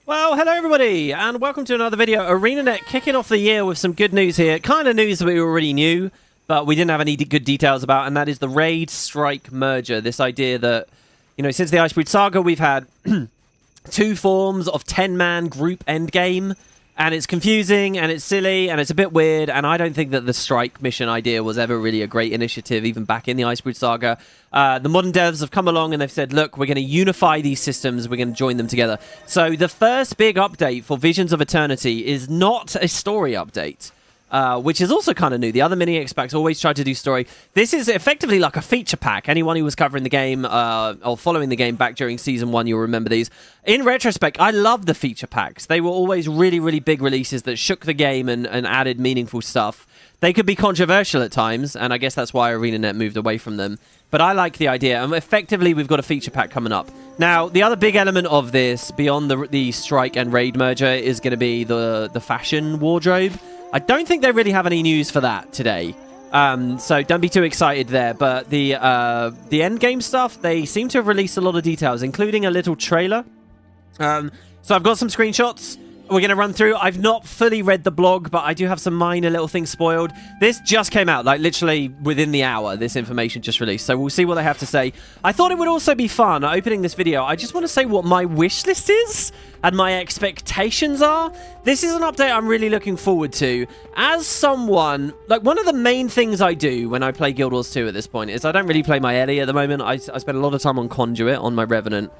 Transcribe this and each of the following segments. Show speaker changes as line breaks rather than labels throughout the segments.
Well, hello everybody, and welcome to another video. Arenanet kicking off the year with some good news here. Kind of news that we already knew, but we didn't have any good details about, and that is the Raid Strike merger. This idea that, you know, since the Icebreed Saga, we've had two forms of 10-man group endgame, and it's confusing, and it's silly, and it's a bit weird, and I don't think that the Strike mission idea was ever really a great initiative, even back in the Icebreed Saga. The modern devs have come along and they've said, look, we're going to unify these systems, we're going to join them together. So the first big update for Visions of Eternity is not a story update, which is also kind of new. The other mini-X packs always try to do story. This is effectively like a feature pack. Anyone who was covering the game or following the game back during Season 1, you'll remember these. In retrospect, I love the feature packs. They were always really, really big releases that shook the game and added meaningful stuff. They could be controversial at times, and I guess that's why Arenanet moved away from them. But I like the idea, and effectively we've got a feature pack coming up. Now, the other big element of this, beyond the Strike and Raid merger, is going to be the fashion wardrobe. I don't think they really have any news for that today, so don't be too excited there. But the endgame stuff, they seem to have released a lot of details, including a little trailer. So I've got some screenshots we're going to run through. I've not fully read the blog, but I do have some minor little things spoiled. This just came out, like literally within the hour, this information just released. So we'll see what they have to say. I thought it would also be fun, opening this video, I just want to say what my wish list is and my expectations are. This is an update I'm really looking forward to. As someone, like one of the main things I do when I play Guild Wars 2 at this point is I don't really play my Ellie at the moment. I spend a lot of time on Conduit, on my Revenant.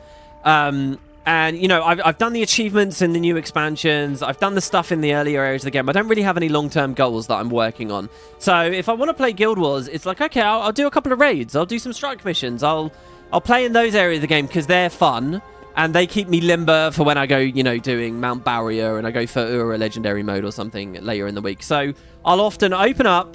And, you know, I've done the achievements in the new expansions. I've done the stuff in the earlier areas of the game. I don't really have any long-term goals that I'm working on. So if I want to play Guild Wars, it's like, okay, I'll do a couple of raids. I'll do some strike missions. I'll play in those areas of the game because they're fun. And they keep me limber for when I go, you know, doing Mount Barrier and I go for Ura Legendary mode or something later in the week. So I'll often open up,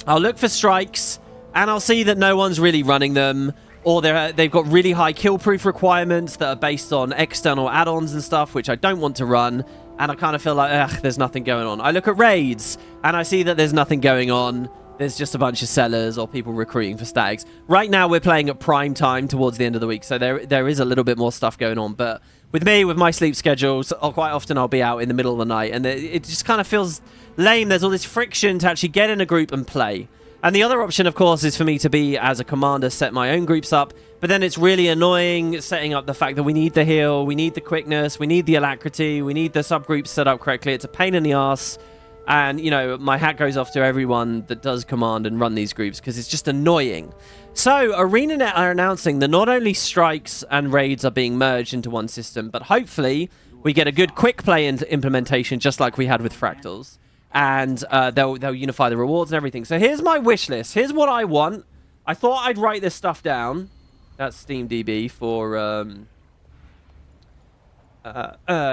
I'll look for strikes, and I'll see that no one's really running them. Or they've got really high kill-proof requirements that are based on external add-ons and stuff, which I don't want to run. And I kind of feel like, ugh, there's nothing going on. I look at raids, and I see that there's nothing going on. There's just a bunch of sellers or people recruiting for stags. Right now, we're playing at prime time towards the end of the week, so there is a little bit more stuff going on. But with me, with my sleep schedules, quite often I'll be out in the middle of the night, and it just kind of feels lame. There's all this friction to actually get in a group and play. And the other option, of course, is for me to be, as a commander, set my own groups up. But then it's really annoying setting up the fact that we need the heal, we need the quickness, we need the alacrity, we need the subgroups set up correctly. It's a pain in the ass. And, you know, my hat goes off to everyone that does command and run these groups because it's just annoying. So, Arenanet are announcing that not only strikes and raids are being merged into one system, but hopefully we get a good quick play implementation just like we had with Fractals. And they'll unify the rewards and everything. So here's my wish list. Here's what I want. I thought I'd write this stuff down. That's SteamDB for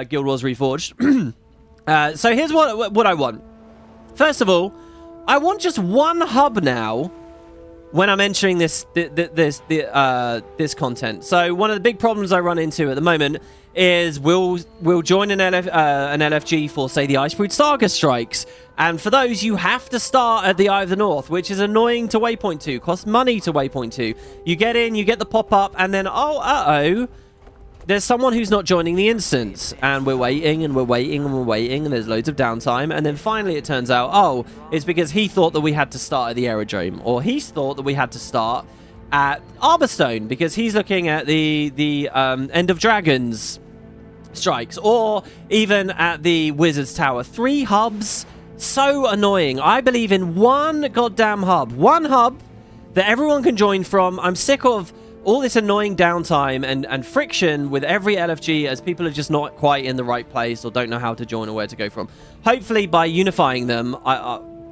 Guild Wars Reforged. So here's what I want. First of all, I want just one hub now when I'm entering this content. So one of the big problems I run into at the moment is we'll join an LFG for, say, the Icebreed Saga strikes. And for those, you have to start at the Eye of the North, which is annoying to Waypoint 2, costs money to Waypoint 2. You get in, you get the pop-up, and then, oh, there's someone who's not joining the instance. And we're waiting, and we're waiting, and we're waiting, and there's loads of downtime. And then finally it turns out, oh, it's because he thought that we had to start at the Aerodrome, or he thought that we had to start at Arborstone because he's looking at the End of Dragons strikes, or even at the Wizard's Tower. 3 hubs, so annoying. I believe in one goddamn hub. One hub that everyone can join from. I'm sick of all this annoying downtime and friction with every LFG as people are just not quite in the right place or don't know how to join or where to go from. Hopefully by unifying them,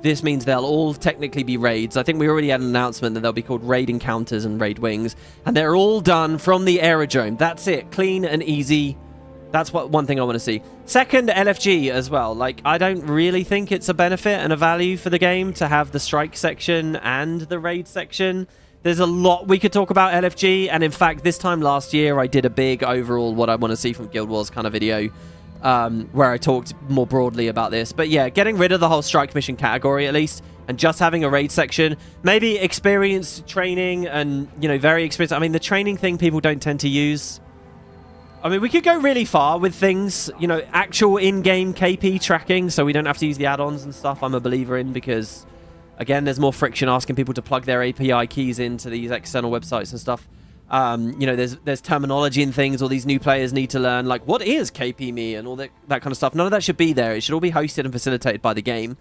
this means they'll all technically be raids. I think we already had an announcement that they'll be called raid encounters and raid wings, and they're all done from the Aerodrome. That's it. Clean and easy. That's one thing I want to see. Second, LFG as well. Like, I don't really think it's a benefit and a value for the game to have the strike section and the raid section. There's a lot we could talk about LFG, and in fact, this time last year, I did a big overall what I want to see from Guild Wars kind of video, where I talked more broadly about this. But yeah, getting rid of the whole strike mission category at least, and just having a raid section. Maybe experienced training and, you know, very experienced. I mean, the training thing people don't tend to use. I mean, we could go really far with things, you know, actual in-game KP tracking, so we don't have to use the add-ons and stuff. I'm a believer in, because, again, there's more friction asking people to plug their API keys into these external websites and stuff. You know, there's terminology and things all these new players need to learn, like what is KP.me and all that kind of stuff. None of that should be there. It should all be hosted and facilitated by the game.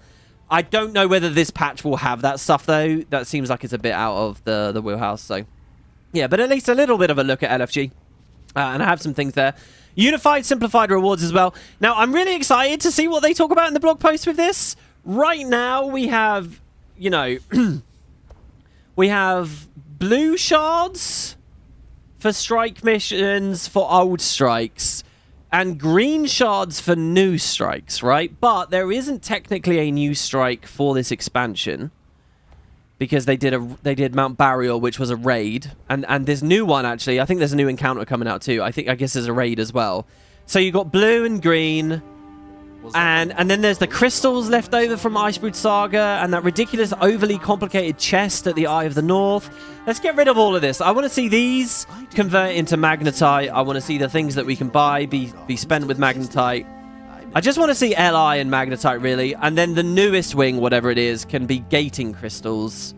I don't know whether this patch will have that stuff, though. That seems like it's a bit out of the wheelhouse. So, yeah, but at least a little bit of a look at LFG. And I have some things there. Unified, simplified rewards as well. Now, I'm really excited to see what they talk about in the blog post with this. Right now, we have, you know, we have blue shards for strike missions for old strikes, and green shards for new strikes, right? But there isn't technically a new strike for this expansion, because they did Mount Burial, which was a raid, and this new one, actually, I think there's a new encounter coming out too. I guess there's a raid as well. So you got blue and green, and then there's the crystals left over from Icebrood Saga, and that ridiculous, overly complicated chest at the Eye of the North. Let's get rid of all of this. I want to see these convert into magnetite. I want to see the things that we can buy be spent with magnetite. I just want to see Li and magnetite, really. And then the newest wing, whatever it is, can be gating crystals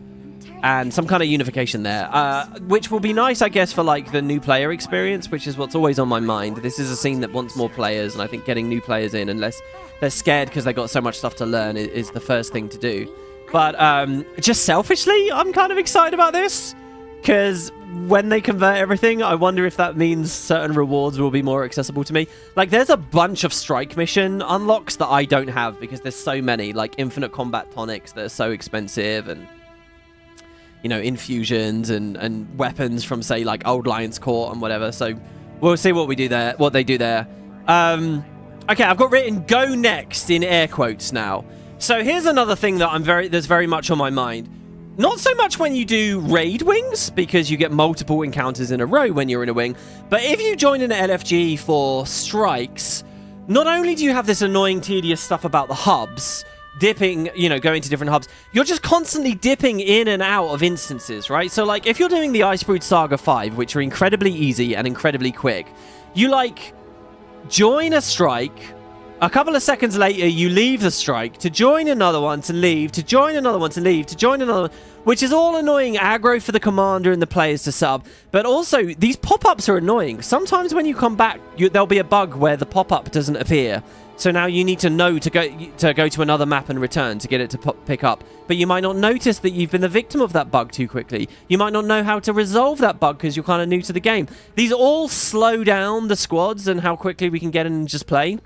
and some kind of unification there, which will be nice, I guess, for like the new player experience, which is what's always on my mind. This is a scene that wants more players, and I think getting new players in, unless they're scared because they got so much stuff to learn, is the first thing to do. But just selfishly, I'm kind of excited about this, because when they convert everything, I wonder if that means certain rewards will be more accessible to me. Like, there's a bunch of strike mission unlocks that I don't have, because there's so many, like infinite combat tonics that are so expensive, and, you know, infusions and weapons from, say, like Old Lion's Court and whatever. So we'll see what we do there, what they do there. Okay, I've got written "go next" in air quotes now. So here's another thing that that's very much on my mind. Not so much when you do raid wings, because you get multiple encounters in a row when you're in a wing, but if you join an LFG for strikes, not only do you have this annoying, tedious stuff about the hubs, dipping, you know, going to different hubs, you're just constantly dipping in and out of instances, right? So, like, if you're doing the Icebrood Saga 5, which are incredibly easy and incredibly quick, you, like, join a strike, a couple of seconds later, you leave the strike to join another one to leave, to join another one to leave, to join another one, which is all annoying aggro for the commander and the players to sub. But also, these pop-ups are annoying. Sometimes when you come back, there'll be a bug where the pop-up doesn't appear. So now you need to know to go to another map and return to get it to pick up. But you might not notice that you've been the victim of that bug too quickly. You might not know how to resolve that bug because you're kind of new to the game. These all slow down the squads and how quickly we can get in and just play.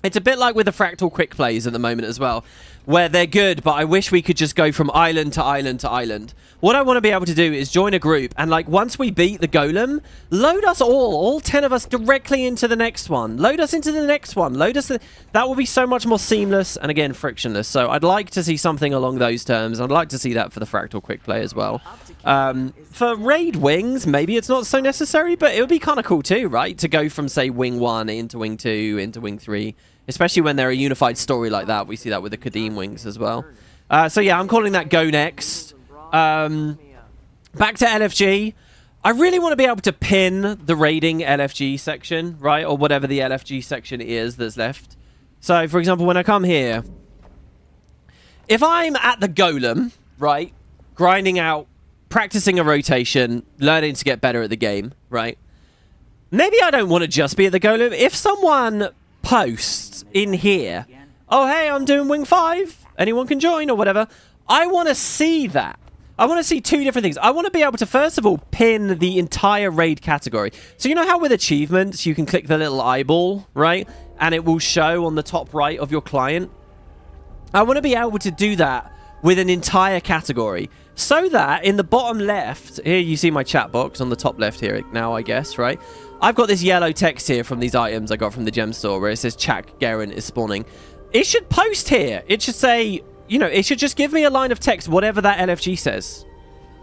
It's a bit like with the Fractal quick plays at the moment as well, where they're good, but I wish we could just go from island to island to island. What I want to be able to do is join a group, and like once we beat the golem, load us all 10 of us directly into the next one. Load us into the next one. That will be so much more seamless and, again, frictionless. So I'd like to see something along those terms. I'd like to see that for the Fractal quick play as well. For raid wings, maybe it's not so necessary, but it would be kind of cool too, right? To go from, say, wing 1 into wing 2 into wing 3. Especially when they're a unified story like that. We see that with the Kadim wings as well. So yeah, I'm calling that go next. Back to LFG. I really want to be able to pin the raiding LFG section, right? Or whatever the LFG section is that's left. So, for example, when I come here, if I'm at the golem, right? Grinding out, practicing a rotation, learning to get better at the game, right? Maybe I don't want to just be at the golem. If someone posts in here, oh hey, I'm doing wing 5, anyone can join or whatever, I want to see that. I want to see two different things. I want to be able to, first of all, pin the entire raid category. So you know how with achievements you can click the little eyeball, right, and it will show on the top right of your client? I want to be able to do that with an entire category, so that in the bottom left here, you see my chat box on the top left here now, I guess, right? I've got this yellow text here from these items I got from the gem store where it says Chak Garen is spawning. It should post here. It should say, you know, it should just give me a line of text, whatever that LFG says,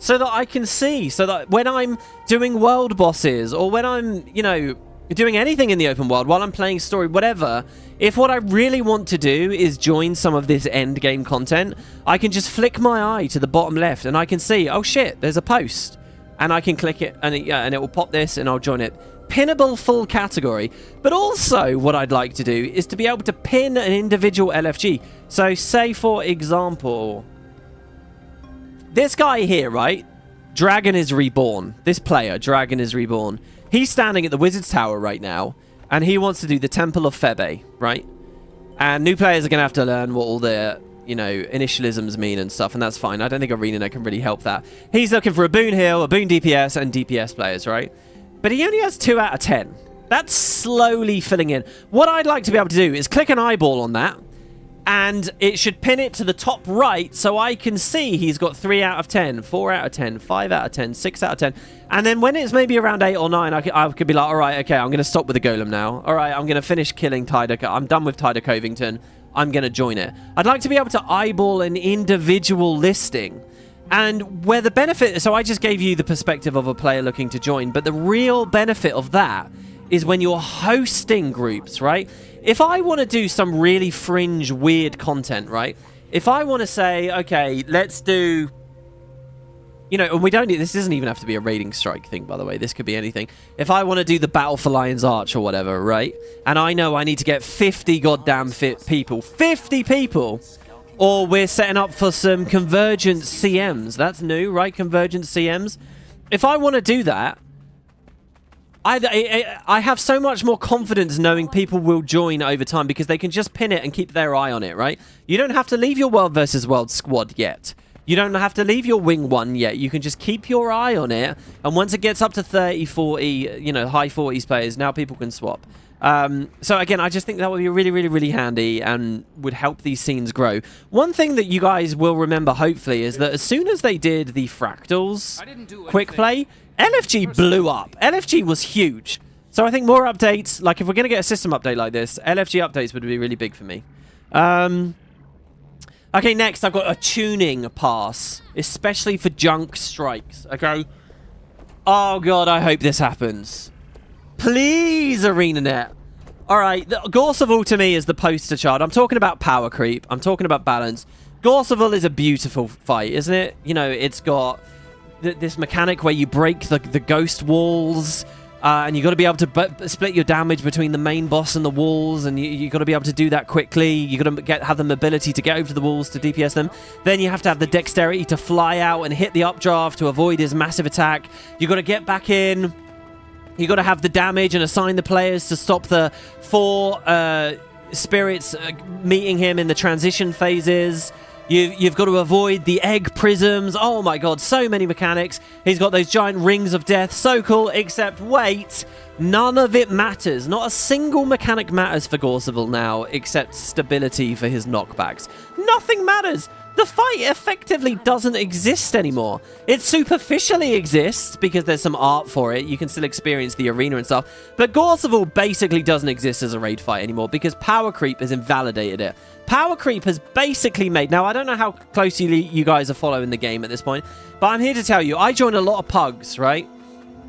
so that I can see, so that when I'm doing world bosses or when I'm, you know, doing anything in the open world, while I'm playing story, whatever, if what I really want to do is join some of this end game content, I can just flick my eye to the bottom left and I can see, oh shit, there's a post. And I can click it and it will pop this and I'll join it. pinnable full category. But also what I'd like to do is to be able to pin an individual LFG. So say, for example, this guy here, right? Dragon is Reborn. This player, Dragon is Reborn. He's standing at the Wizard's Tower right now, and he wants to do the Temple of Febe, right? And new players are going to have to learn what all the, you know, initialisms mean and stuff, and that's fine. I don't think Arenanet can really help that. He's looking for a boon heal, a boon DPS, and DPS players, right? But he only has 2 out of 10. That's slowly filling in. What I'd like to be able to do is click an eyeball on that, and it should pin it to the top right so I can see he's got 3 out of 10, 4 out of 10, 5 out of 10, 6 out of 10. And then when it's maybe around 8 or 9, I could be like, all right, okay, I'm going to stop with the Golem now. All right, I'm going to finish killing Tyder. I'm done with Tyder Covington. I'm going to join it. I'd like to be able to eyeball an individual listing. And where the benefit... So I just gave you the perspective of a player looking to join. But the real benefit of that is when you're hosting groups, right? If I want to do some really fringe, weird content, right? If I want to say, okay, let's do... You know, and we don't need... This doesn't even have to be a raiding strike thing, by the way. This could be anything. If I want to do the Battle for Lion's Arch or whatever, right? And I know I need to get 50 goddamn fit people. 50 people! Or we're setting up for some Convergent CMs. That's new, right? Convergent CMs. If I want to do that, I have so much more confidence knowing people will join over time because they can just pin it and keep their eye on it, right? You don't have to leave your World versus World squad yet. You don't have to leave your Wing 1 yet. You can just keep your eye on it. And once it gets up to 30, 40, you know, high 40s players, now people can swap. So again, I just think that would be really, really, really handy and would help these scenes grow. One thing that you guys will remember, hopefully, is that as soon as they did the Fractals Quickplay, LFG blew up. LFG was huge. So I think more updates, like if we're going to get a system update like this, LFG updates would be really big for me. Okay, next I've got a tuning pass, especially for junk strikes, okay? Oh god, I hope this happens. Please, Arenanet. Alright, Gorseval to me is the poster child. I'm talking about power creep. I'm talking about balance. Gorseval is a beautiful fight, isn't it? You know, it's got this mechanic where you break the ghost walls, and you got to be able to split your damage between the main boss and the walls, and you got to be able to do that quickly. You got to have the mobility to get over to the walls to DPS them. Then you have to have the dexterity to fly out and hit the updraft to avoid his massive attack. You got to get back in. You got to have the damage and assign the players to stop the 4 spirits meeting him in the transition phases. You've got to avoid the egg prisms. Oh my god, so many mechanics. He's got those giant rings of death. So cool, except wait, none of it matters. Not a single mechanic matters for Gorseval now, except stability for his knockbacks. Nothing matters. The fight effectively doesn't exist anymore. It superficially exists because there's some art for it. You can still experience the arena and stuff. But Gorseval basically doesn't exist as a raid fight anymore because power creep has invalidated it. Power creep has basically made... Now, I don't know how closely you guys are following the game at this point, but I'm here to tell you, I joined a lot of pugs, right?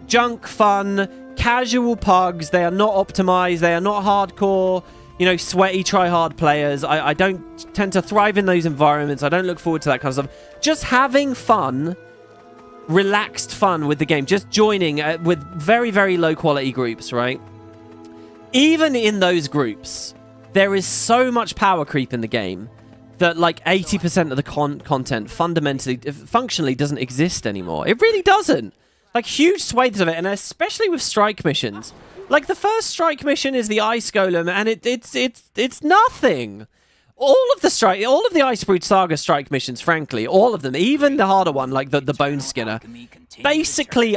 Junk, fun, casual pugs. They are not optimized. They are not hardcore... You know, sweaty, try-hard players. I don't tend to thrive in those environments. I don't look forward to that kind of stuff. Just having fun, relaxed fun with the game. Just joining with very, very low-quality groups, right? Even in those groups, there is so much power creep in the game that, like, 80% of the content functionally doesn't exist anymore. It really doesn't. Like, huge swathes of it, and especially with strike missions. Like, the first strike mission is the Ice Golem, and it's nothing. All of the Icebrood Saga strike missions, frankly, all of them, even the harder one, like the Bone Skinner, basically,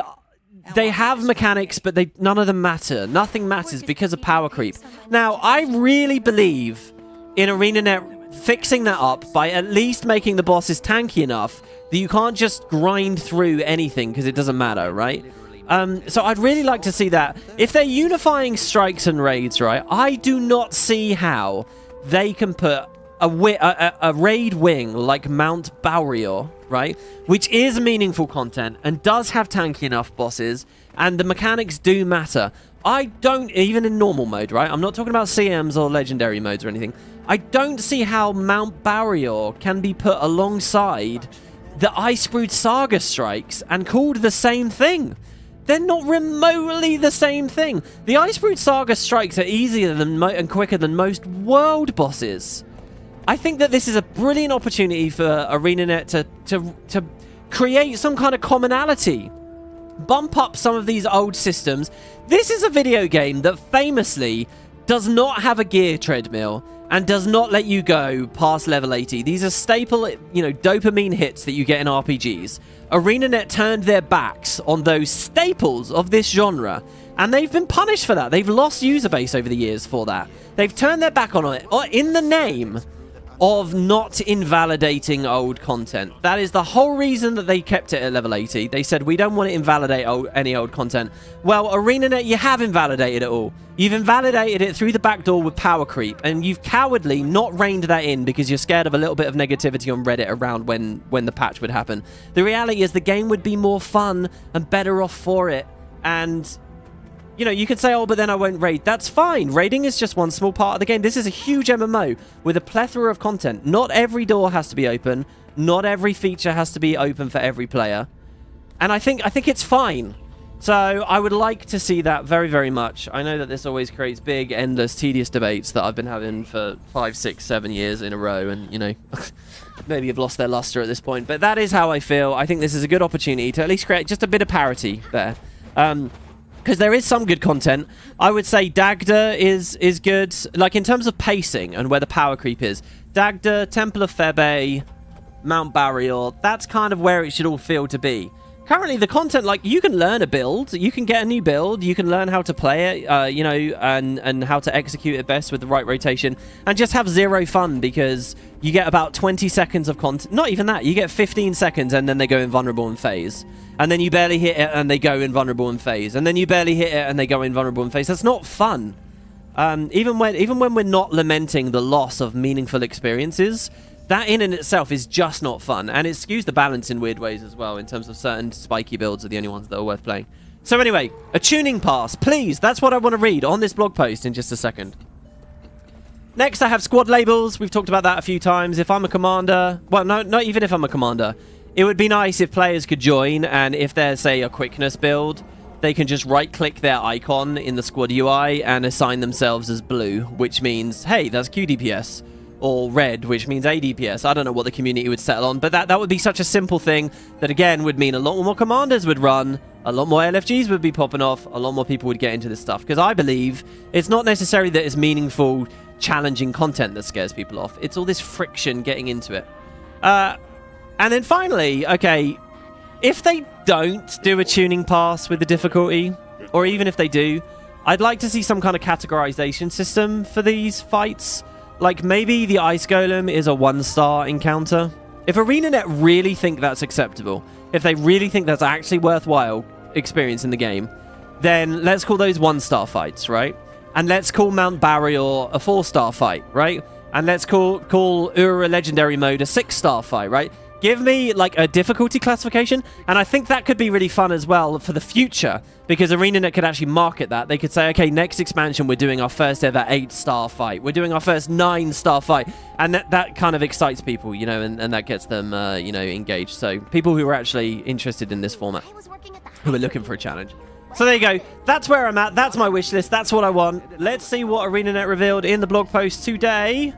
they have mechanics, but none of them matter. Nothing matters because of power creep. Now, I really believe in Arenanet fixing that up by at least making the bosses tanky enough that you can't just grind through anything because it doesn't matter, right? So I'd really like to see that. If they're unifying strikes and raids, right, I do not see how they can put a raid wing like Mount Baurior, right, which is meaningful content and does have tanky enough bosses, and the mechanics do matter. I don't, even in normal mode, right, I'm not talking about CMs or legendary modes or anything, I don't see how Mount Baurior can be put alongside the Icebrood Saga strikes and called the same thing. They're not remotely the same thing. The Icebrute Saga strikes are easier than and quicker than most world bosses. I think that this is a brilliant opportunity for Arenanet to create some kind of commonality. Bump up some of these old systems. This is a video game that famously does not have a gear treadmill and does not let you go past level 80. These are staple, dopamine hits that you get in RPGs. Arenanet turned their backs on those staples of this genre, and they've been punished for that. They've lost user base over the years for that. They've turned their back on it in the name of not invalidating old content. That is the whole reason that they kept it at level 80. They said, we don't want to invalidate any old content. Well, Arenanet, you have invalidated it all. You've invalidated it through the back door with power creep, and you've cowardly not reined that in because you're scared of a little bit of negativity on Reddit around when the patch would happen. The reality is the game would be more fun and better off for it. And you can say, oh, but then I won't raid. That's fine. Raiding is just one small part of the game. This is a huge MMO with a plethora of content. Not every door has to be open. Not every feature has to be open for every player. And I think it's fine. So I would like to see that very, very much. I know that this always creates big, endless, tedious debates that I've been having for 5, 6, 7 years in a row. And, maybe have lost their luster at this point. But that is how I feel. I think this is a good opportunity to at least create just a bit of parity there. Because there is some good content. I would say Dagda is good. Like, in terms of pacing and where the power creep is. Dagda, Temple of Febe, Mount Barrier, that's kind of where it should all feel to be. Currently, the content, like, you can learn a build. You can get a new build. You can learn how to play it, and how to execute it best with the right rotation. And just have zero fun because you get about 20 seconds of content. Not even that. You get 15 seconds and then they go invulnerable in phase. And then you barely hit it and they go invulnerable in phase. And then you barely hit it and they go invulnerable in phase. That's not fun. Even when we're not lamenting the loss of meaningful experiences, that in and itself is just not fun. And it skews the balance in weird ways as well, in terms of certain spiky builds are the only ones that are worth playing. So anyway, a tuning pass, please. That's what I want to read on this blog post in just a second. Next, I have squad labels. We've talked about that a few times. If I'm a commander... Well, no, not even if I'm a commander. It would be nice if players could join, and if there's, say, a quickness build, they can just right-click their icon in the squad UI and assign themselves as blue, which means, hey, that's QDPS. Or red, which means ADPS. I don't know what the community would settle on, but that would be such a simple thing that, again, would mean a lot more commanders would run, a lot more LFGs would be popping off, a lot more people would get into this stuff. Because I believe it's not necessarily that it's meaningful, challenging content that scares people off. It's all this friction getting into it. And then finally, okay, if they don't do a tuning pass with the difficulty, or even if they do, I'd like to see some kind of categorization system for these fights. Like, maybe the Ice Golem is a 1-star encounter. If Arenanet really think that's acceptable, if they really think that's actually worthwhile experience in the game, then let's call those 1-star fights, right? And let's call Mount Barrier a 4-star fight, right? And let's call Ura Legendary Mode a 6-star fight, right? Give me, like, a difficulty classification, and I think that could be really fun as well for the future, because Arenanet could actually market that. They could say, okay, next expansion, we're doing our first ever 8-star fight. We're doing our first 9-star fight, and that kind of excites people, and that gets them, engaged. So people who are actually interested in this format, who are looking for a challenge. So there you go. That's where I'm at. That's my wish list. That's what I want. Let's see what Arenanet revealed in the blog post today.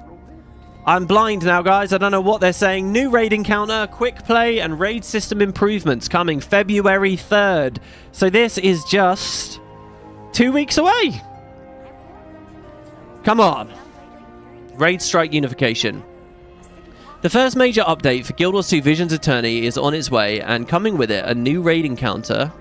I'm blind now, guys. I don't know what they're saying. New raid encounter, quick play, and raid system improvements coming February 3rd. So this is just 2 weeks away. Come on. Raid strike unification. The first major update for Guild Wars 2 Visions Eternity is on its way, and coming with it, a new raid encounter,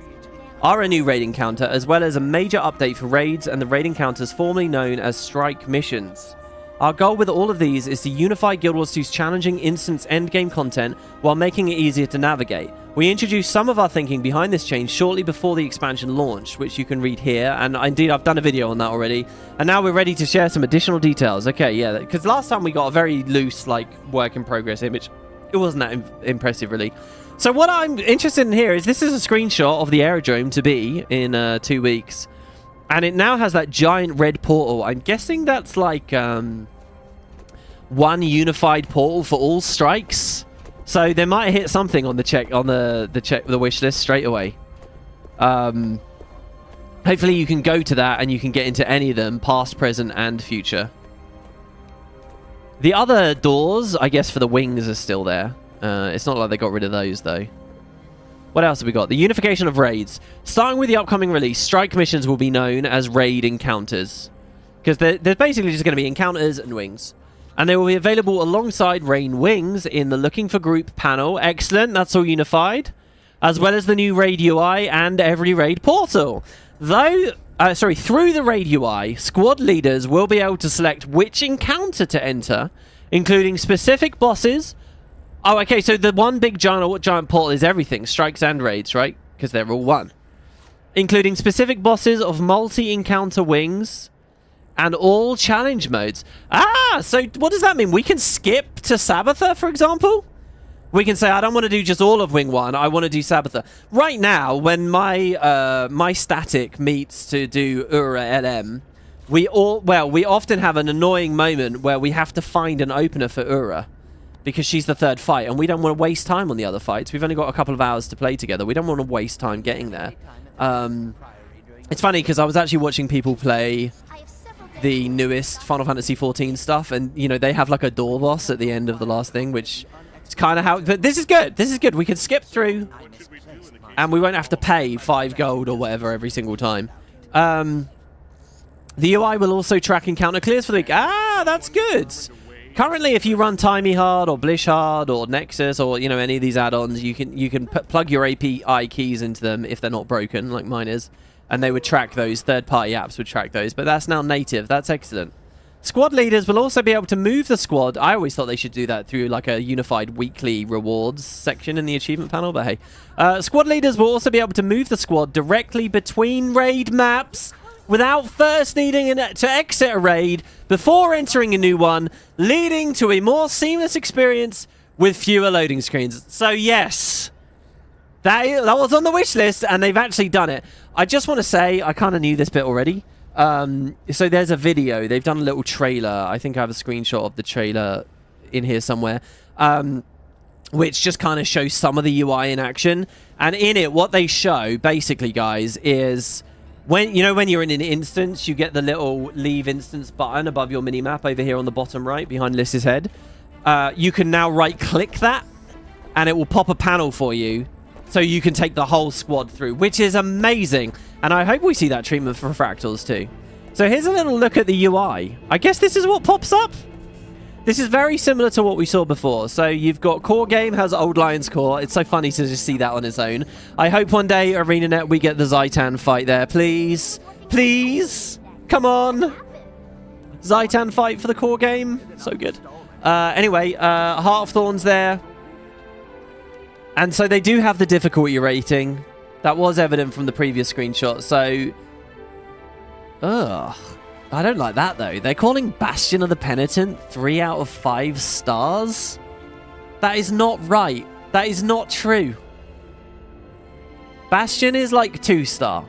as well as a major update for raids and the raid encounters formerly known as strike missions. Our goal with all of these is to unify Guild Wars 2's challenging instance endgame content while making it easier to navigate. We introduced some of our thinking behind this change shortly before the expansion launched, which you can read here, and indeed I've done a video on that already, and now we're ready to share some additional details. Okay, yeah, because last time we got a very loose, like, work in progress image. It wasn't that impressive, really. So what I'm interested in here is this is a screenshot of the aerodrome to be in 2 weeks. And it now has that giant red portal. I'm guessing that's like one unified portal for all strikes. So they might hit something on the check on the wish list straight away. Hopefully you can go to that and you can get into any of them, past, present, and future. The other doors, I guess, for the wings are still there. It's not like they got rid of those, though. What else have we got? The unification of raids. Starting with the upcoming release, strike missions will be known as raid encounters. Because they're basically just going to be encounters and wings. And they will be available alongside raid wings in the Looking for Group panel. Excellent, that's all unified. As well as the new raid UI and every raid portal. Through the raid UI, squad leaders will be able to select which encounter to enter, including specific bosses. Oh, okay, so the one big giant portal is everything, strikes and raids, right? Because they're all one. Including specific bosses of multi-encounter wings and all challenge modes. Ah, so what does that mean? We can skip to Sabbatha, for example? We can say, I don't want to do just all of Wing 1, I want to do Sabbatha. Right now, when my static meets to do Ura LM, we often have an annoying moment where we have to find an opener for Ura. Because she's the third fight, and we don't want to waste time on the other fights. We've only got a couple of hours to play together. We don't want to waste time getting there. It's funny, because I was actually watching people play the newest Final Fantasy XIV stuff, and, you know, they have, like, a door boss at the end of the last thing, which is kind of how... But this is good. This is good. We can skip through, and we won't have to pay 5 gold or whatever every single time. The UI will also track encounter clears for the week. Ah, that's good. Currently, if you run Timey Hard or Blish Hard or Nexus or, you know, any of these add-ons, you can plug your API keys into them if they're not broken, like mine is, and they would track those. Third-party apps would track those, but that's now native. That's excellent. Squad leaders will also be able to move the squad. I always thought they should do that through, like, a unified weekly rewards section in the achievement panel, but hey. Squad leaders will also be able to move the squad directly between raid maps without first needing to exit a raid before entering a new one, leading to a more seamless experience with fewer loading screens. So yes, that was on the wish list, and they've actually done it. I just want to say, I kind of knew this bit already. So there's a video. They've done a little trailer. I think I have a screenshot of the trailer in here somewhere, which just kind of shows some of the UI in action. And in it, what they show, basically, guys, is... when you're in an instance, you get the little leave instance button above your minimap over here on the bottom right behind Liss's head. You can now right-click that, and it will pop a panel for you, so you can take the whole squad through, which is amazing. And I hope we see that treatment for fractals too. So here's a little look at the UI. I guess this is what pops up. This is very similar to what we saw before. So you've got core game has Old Lion's Core. It's so funny to just see that on its own. I hope one day, Arenanet, we get the Zaitan fight there. Please. Please. Come on. Zaitan fight for the core game. So good. Anyway, Heart of Thorns there. And so they do have the difficulty rating. That was evident from the previous screenshot. So... ugh. I don't like that, though. They're calling Bastion of the Penitent 3 out of 5 stars? That is not right. That is not true. Bastion is like 2-star.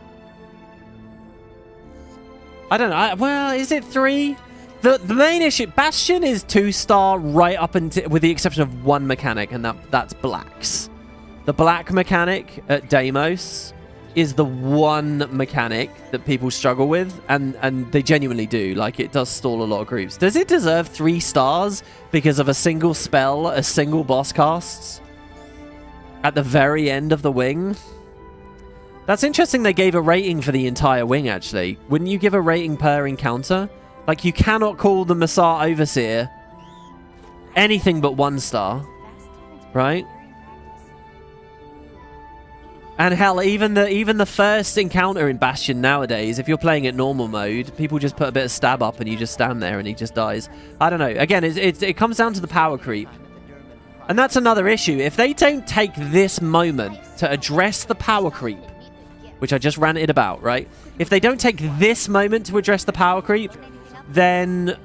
I don't know. Well, is it 3? The main issue... Bastion is 2-star right up until... with the exception of one mechanic, and that's blacks. The black mechanic at Deimos is the one mechanic that people struggle with, and they genuinely do. Like, it does stall a lot of groups. Does it deserve 3 stars because of a single spell a single boss casts at the very end of the wing? That's interesting they gave a rating for the entire wing, actually. Wouldn't you give a rating per encounter? Like, you cannot call the Massar Overseer anything but 1 star, right? And hell, even the first encounter in Bastion nowadays, if you're playing it normal mode, people just put a bit of stab up and you just stand there and he just dies. I don't know. Again, it comes down to the power creep. And that's another issue. If they don't take this moment to address the power creep, which I just ranted about, right? If they don't take this moment to address the power creep, then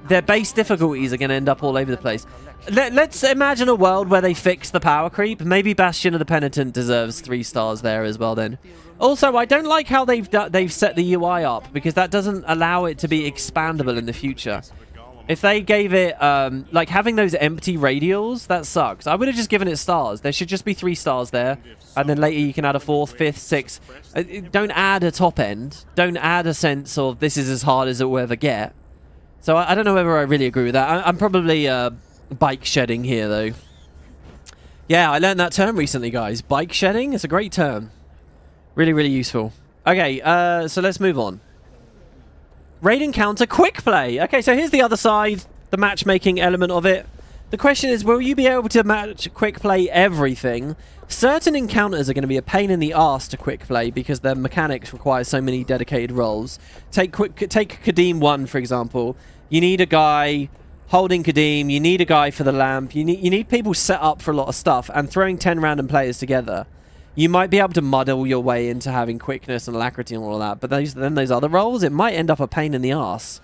their base difficulties are going to end up all over the place. Let's imagine a world where they fix the power creep. Maybe Bastion of the Penitent deserves 3 stars there as well then. Also, I don't like how they've set the UI up, because that doesn't allow it to be expandable in the future. If they gave it, like having those empty radials, that sucks. I would have just given it stars. There should just be 3 stars there. And then later you can add a 4th, 5th, 6th. Don't add a top end. Don't add a sense of this is as hard as it will ever get. So I don't know whether I really agree with that. I'm probably bike shedding here, though. Yeah, I learned that term recently, guys. Bike shedding is a great term. Really, really useful. Okay, so let's move on. Raid encounter quick play. Okay, so here's the other side, the matchmaking element of it. The question is, will you be able to match quick play everything? Certain encounters are going to be a pain in the arse to quick play because their mechanics require so many dedicated roles. Take Kadeem 1, for example. You need a guy holding Kadeem. You need a guy for the lamp. You need people set up for a lot of stuff, and throwing 10 random players together. You might be able to muddle your way into having quickness and alacrity and all of that, but then those other roles, it might end up a pain in the arse.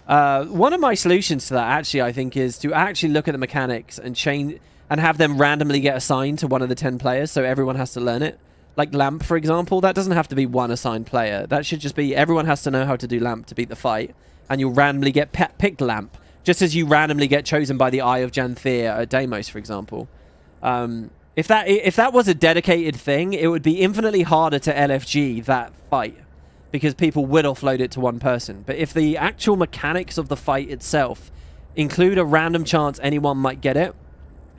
One of my solutions to that, actually, I think, is to actually look at the mechanics and change and have them randomly get assigned to one of the 10 players, so everyone has to learn it. Like Lamp, for example, that doesn't have to be one assigned player. That should just be everyone has to know how to do Lamp to beat the fight, and you'll randomly get picked Lamp, just as you randomly get chosen by the Eye of Janthir at Deimos, for example. If that was a dedicated thing, it would be infinitely harder to LFG that fight because people would offload it to one person. But if the actual mechanics of the fight itself include a random chance anyone might get it,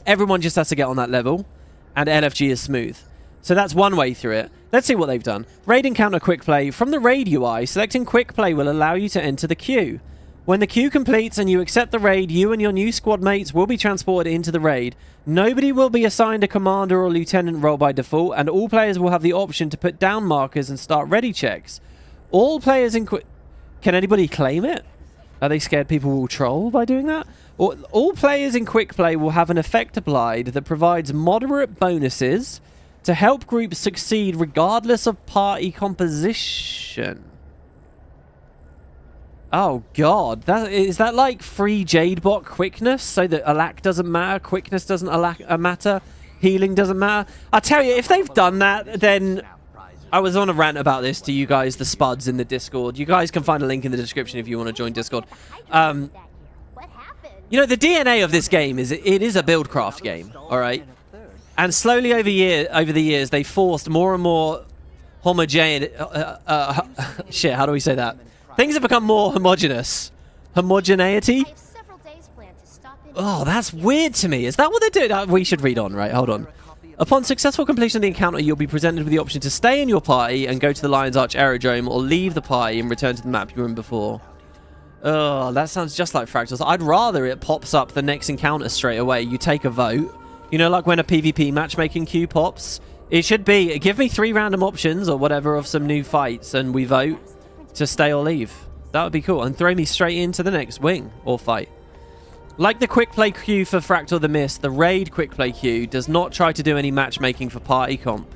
everyone just has to get on that level, and LFG is smooth. So that's one way through it. Let's see what they've done. Raid encounter quick play. From the raid UI, selecting quick play will allow you to enter the queue. When the queue completes and you accept the raid, you and your new squad mates will be transported into the raid. Nobody will be assigned a commander or lieutenant role by default, and all players will have the option to put down markers and start ready checks. All players in Can anybody claim it? Are they scared people will troll by doing that? All players in quick play will have an effect applied that provides moderate bonuses to help groups succeed regardless of party composition. Oh god, is that like free Jadebot quickness so that alac doesn't matter, quickness doesn't matter, healing doesn't matter? I tell you, if they've done that, then I was on a rant about this to you guys, the spuds in the Discord. You guys can find a link in the description if you want to join Discord. You know, the DNA of this game is it is a buildcraft game, all right? And slowly over the years, they forced more and more homogeneity. Shit, how do we say that? Things have become more homogeneous. Homogeneity? Oh, that's weird to me. Is that what they're doing? We should read on, right? Hold on. Upon successful completion of the encounter, you'll be presented with the option to stay in your party and go to the Lion's Arch Aerodrome, or leave the party and return to the map you were in before. Oh, that sounds just like Fractals. I'd rather it pops up the next encounter straight away. You take a vote. You know, like when a PvP matchmaking queue pops? It should be, give me 3 random options or whatever of some new fights, and we vote to stay or leave. That would be cool. And throw me straight into the next wing or fight. Like the quick play queue for Fractal the Mist, the raid quick play queue does not try to do any matchmaking for party comp.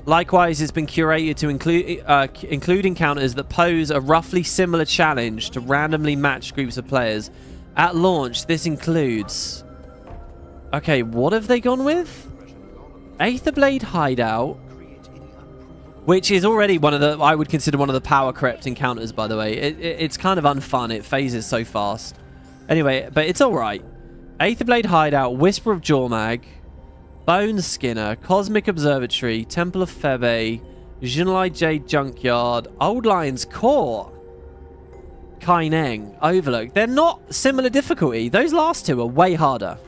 Likewise, it's been curated to include encounters that pose a roughly similar challenge to randomly matched groups of players. At launch, this includes... Okay, what have they gone with? Aetherblade Hideout, which is already one of the... I would consider one of the power crept encounters, by the way. It's kind of unfun. It phases so fast. Anyway, but it's alright. Aetherblade Hideout, Whisper of Jormag, Bone Skinner, Cosmic Observatory, Temple of Febe, Jinlai Jade Junkyard, Old Lion's Court, Kaineng, Overlook. They're not similar difficulty. Those last two are way harder.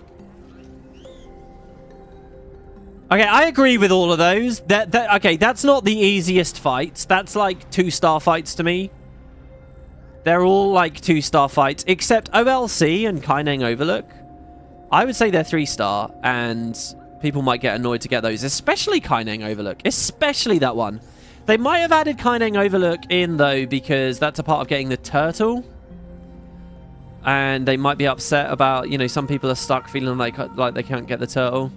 Okay, I agree with all of those. Okay, that's not the easiest fights. That's like 2-star fights to me. They're all like 2-star fights, except OLC and Kaineng Overlook. I would say they're 3-star, and people might get annoyed to get those, especially Kaineng Overlook, especially that one. They might have added Kaineng Overlook in, though, because that's a part of getting the turtle. And they might be upset about, you know, some people are stuck feeling like they can't get the turtle.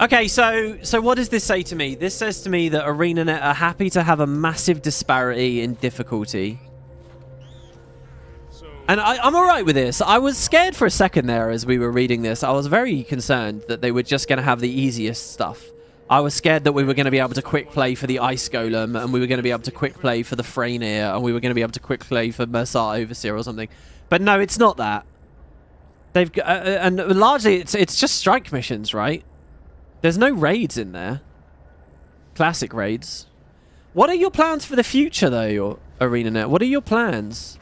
Okay, so what does this say to me? This says to me that Arenanet are happy to have a massive disparity in difficulty. And I'm alright with this. I was scared for a second there as we were reading this. I was very concerned that they were just going to have the easiest stuff. I was scared that we were going to be able to quick play for the Ice Golem, and we were going to be able to quick play for the Freynir, and we were going to be able to quick play for Mersar Overseer or something. But no, it's not that. They've and largely it's just strike missions, right? There's no raids in there. Classic raids. What are your plans for the future, though, Arenanet? What are your plans?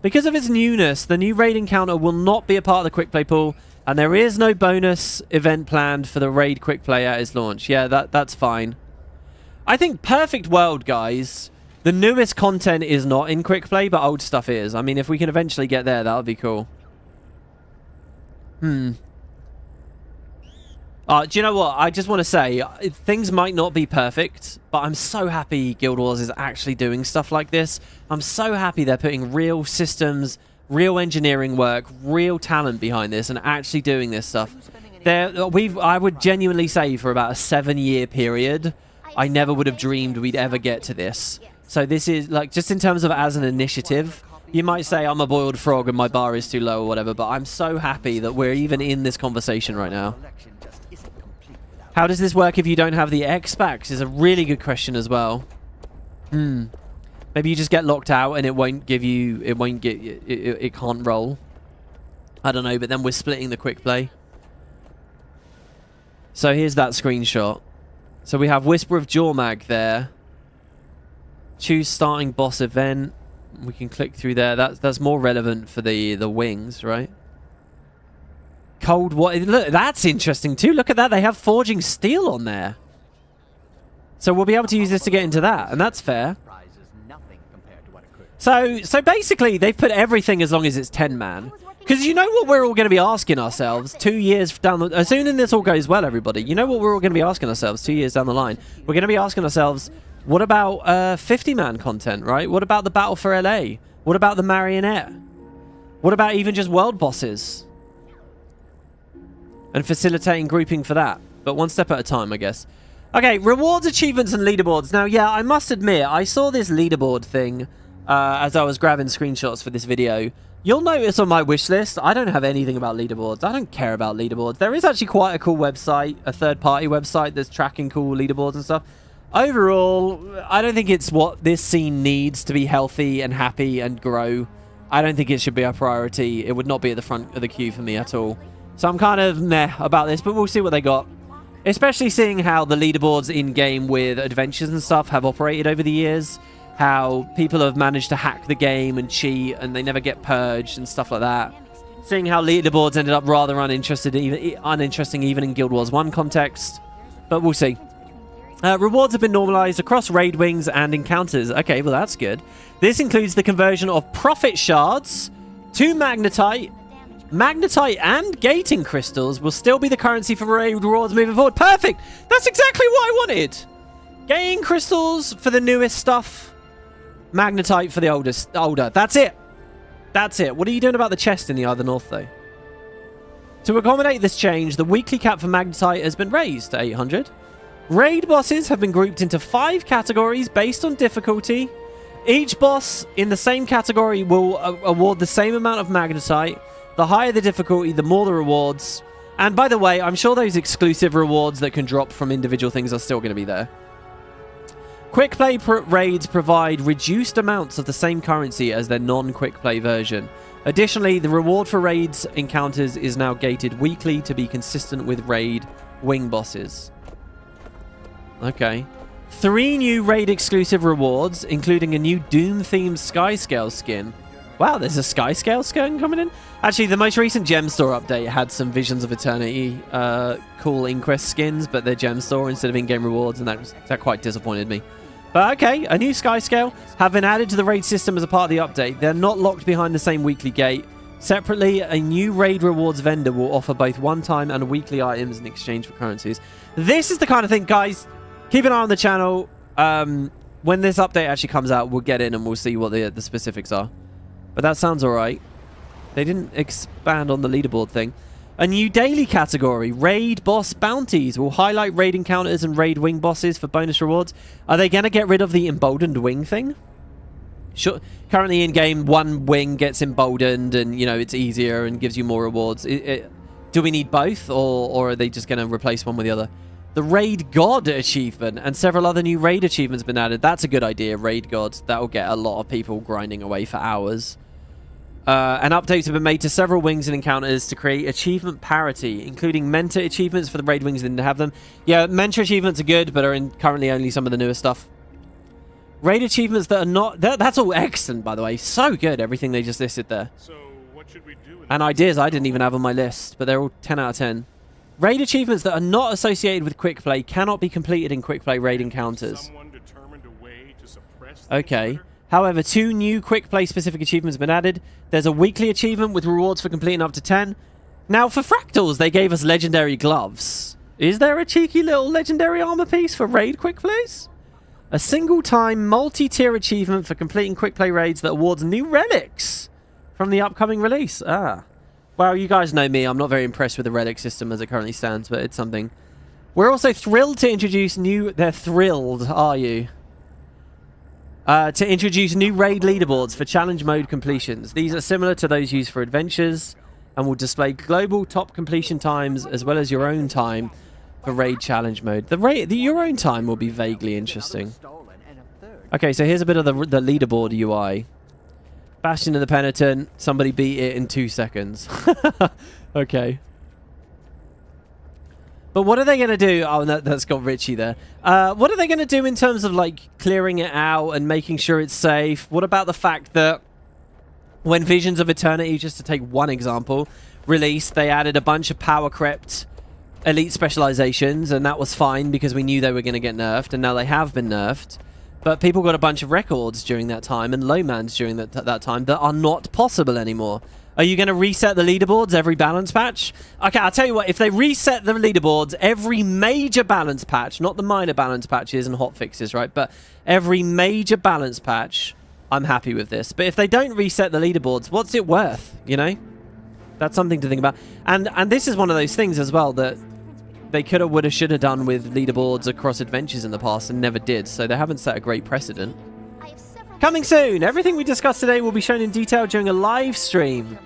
Because of its newness, the new raid encounter will not be a part of the quick play pool. And there is no bonus event planned for the raid quick play at its launch. Yeah, that's fine. I think Perfect World, guys, the newest content is not in quick play, but old stuff is. I mean, if we can eventually get there, that would be cool. Do you know what? I just want to say, things might not be perfect, but I'm so happy Guild Wars is actually doing stuff like this. I'm so happy they're putting real systems, real engineering work, real talent behind this, and actually doing this stuff. I would genuinely say for about a 7-year period, I never would have dreamed we'd ever get to this. So this is, like, just in terms of as an initiative, you might say I'm a boiled frog and my bar is too low or whatever, but I'm so happy that we're even in this conversation right now. How does this work if you don't have the X-Packs is a really good question as well. Maybe you just get locked out and it won't give you, it can't roll. I don't know, but then we're splitting the quick play. So here's that screenshot. So we have Whisper of Jormag there. Choose starting boss event. We can click through there. That's more relevant for the wings, right? Cold water. Look, that's interesting too. Look at that. They have forging steel on there. So we'll be able to use this to get into that, and that's fair. So basically, they've put everything as long as it's 10-man. Because you know what we're all going to be asking ourselves 2 years down the... Assuming this all goes well, everybody, you know what we're all going to be asking ourselves 2 years down the line? We're going to be asking ourselves, what about 50-man content, right? What about the Battle for LA? What about the Marionette? What about even just world bosses? And facilitating grouping for that. But one step at a time, I guess. Okay, rewards, achievements, and leaderboards. Now, yeah, I must admit, I saw this leaderboard thing as I was grabbing screenshots for this video. You'll notice on my wish list, I don't have anything about leaderboards. I don't care about leaderboards. There is actually quite a cool website, a third-party website that's tracking cool leaderboards and stuff. Overall, I don't think it's what this scene needs to be healthy and happy and grow. I don't think it should be a priority. It would not be at the front of the queue for me at all. So I'm kind of meh about this, but we'll see what they got. Especially seeing how the leaderboards in-game with adventures and stuff have operated over the years. How people have managed to hack the game and cheat and they never get purged and stuff like that. Seeing how leaderboards ended up rather uninteresting even in Guild Wars 1 context. But we'll see. Rewards have been normalized across raid wings and encounters. Okay, well that's good. This includes the conversion of profit shards to magnetite. Magnetite and gating crystals will still be the currency for raid rewards moving forward. Perfect! That's exactly what I wanted! Gating crystals for the newest stuff. Magnetite for the older. That's it. That's it. What are you doing about the chest in the Eye of the North, though? To accommodate this change, the weekly cap for magnetite has been raised to 800. Raid bosses have been grouped into 5 categories based on difficulty. Each boss in the same category will award the same amount of magnetite. The higher the difficulty, the more the rewards. And by the way, I'm sure those exclusive rewards that can drop from individual things are still going to be there. Quick play raids provide reduced amounts of the same currency as their non-quick play version. Additionally, the reward for raids encounters is now gated weekly to be consistent with raid wing bosses. Okay. 3 new raid exclusive rewards, including a new Doom-themed Skyscale skin. Wow, there's a Skyscale skin coming in? Actually, the most recent Gem Store update had some Visions of Eternity cool Inquest skins, but they're Gem Store instead of in-game rewards, and that quite disappointed me. But okay, a new Skyscale have been added to the raid system as a part of the update. They're not locked behind the same weekly gate. Separately, a new raid rewards vendor will offer both one-time and weekly items in exchange for currencies. This is the kind of thing, guys, keep an eye on the channel. When this update actually comes out, we'll get in and we'll see what the specifics are. But that sounds alright. They didn't expand on the leaderboard thing. A new daily category, Raid Boss Bounties, will highlight raid encounters and raid wing bosses for bonus rewards. Are they going to get rid of the emboldened wing thing? Sure. Currently in game, one wing gets emboldened and, you know, it's easier and gives you more rewards. Do we need both, or are they just going to replace one with the other? The Raid God achievement and several other new raid achievements have been added. That's a good idea, Raid God. That will get a lot of people grinding away for hours. And updates have been made to several wings and encounters to create achievement parity, including mentor achievements for the raid wings that didn't have them. Yeah, mentor achievements are good, but are in currently only some of the newer stuff. Raid achievements that are not... That's all excellent, by the way. So good, everything they just listed there.
So, what should we do?
And ideas I didn't even have on my list, but they're all 10 out of 10. Raid achievements that are not associated with Quickplay cannot be completed in Quickplay raid encounters.
Someone determined a way to suppress the
Okay.
intruder?
However, 2 new Quickplay specific achievements have been added. There's a weekly achievement with rewards for completing up to 10. Now, for Fractals, they gave us legendary gloves. Is there a cheeky little legendary armor piece for raid Quickplays? A single-time multi-tier achievement for completing Quickplay raids that awards new relics from the upcoming release. Ah. Well, you guys know me. I'm not very impressed with the relic system as it currently stands, but it's something. We're also thrilled to introduce new... They're thrilled, are you? To introduce new raid leaderboards for challenge mode completions. These are similar to those used for adventures and will display global top completion times as well as your own time for raid challenge mode. Your own time will be vaguely interesting. Okay, so here's a bit of the leaderboard UI. Bastion of the Penitent. Somebody beat it in 2 seconds. Okay. But what are they going to do? Oh, that's got Richie there. What are they going to do in terms of, like, clearing it out and making sure it's safe? What about the fact that when Visions of Eternity, just to take one example, released, they added a bunch of power crept elite specializations, and that was fine because we knew they were going to get nerfed, and now they have been nerfed. But people got a bunch of records during that time and low-mans during that time that are not possible anymore. Are you going to reset the leaderboards every balance patch? Okay, I'll tell you what. If they reset the leaderboards every major balance patch, not the minor balance patches and hot fixes, right? But every major balance patch, I'm happy with this. But if they don't reset the leaderboards, what's it worth, you know? That's something to think about. And this is one of those things as well that they could have, would have, should have done with leaderboards across adventures in the past and never did. So they haven't set a great precedent. Coming soon! Everything we discussed today will be shown in detail during a live stream.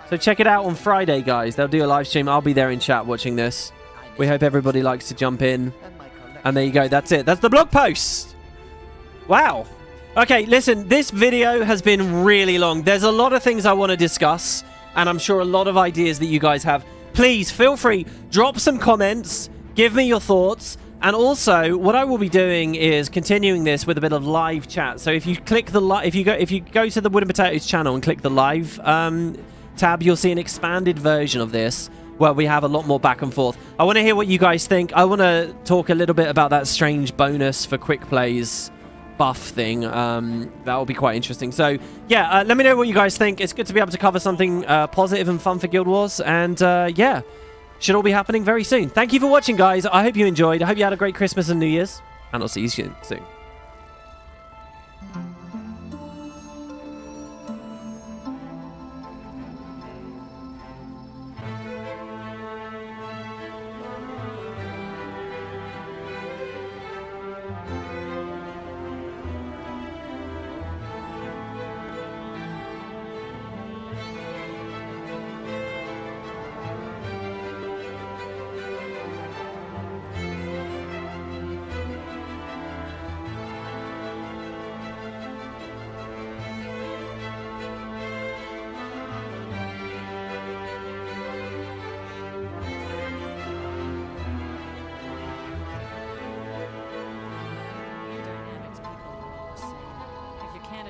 So check it out on Friday, guys. They'll do a live stream. I'll be there in chat watching this. We hope everybody likes to jump in. And there you go. That's it. That's the blog post. Wow. Okay, listen. This video has been really long. There's a lot of things I want to discuss. And I'm sure a lot of ideas that you guys have. Please, feel free. Drop some comments. Give me your thoughts. And also, what I will be doing is continuing this with a bit of live chat. So if you click the if you go to the WoodenPotatoes channel and click the live tab, you'll see an expanded version of this where we have a lot more back and forth. I want to hear what you guys think. I want to talk a little bit about that strange bonus for quick plays buff thing. That will be quite interesting. So yeah, let me know what you guys think. It's good to be able to cover something positive and fun for Guild Wars. And yeah. Should all be happening very soon. Thank you for watching, guys. I hope you enjoyed. I hope you had a great Christmas and New Year's. And I'll see you soon.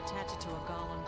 Attach it to a golem